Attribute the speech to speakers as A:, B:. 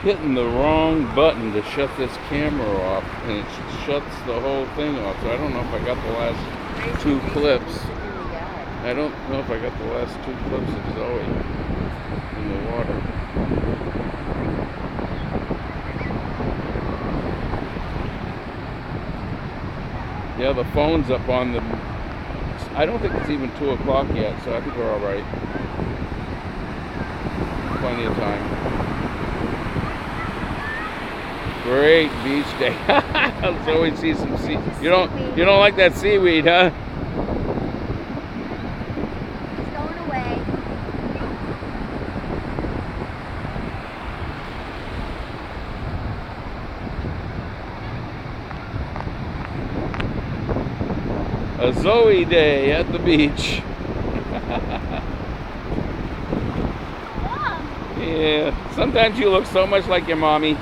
A: hitting the wrong button to shut this camera off, and it shuts the whole thing off. So I don't know if I got the last two clips. I don't know if I got the last two clips of Zoe in the water. Yeah, the phone's up on the... I don't think it's even 2 o'clock yet, so I think we're all right. Plenty of time. Great beach day. Zoe sees some sea. You don't like that seaweed, huh?
B: It's going away.
A: A Zoe day at the beach. Yeah, sometimes you look so much like your mommy.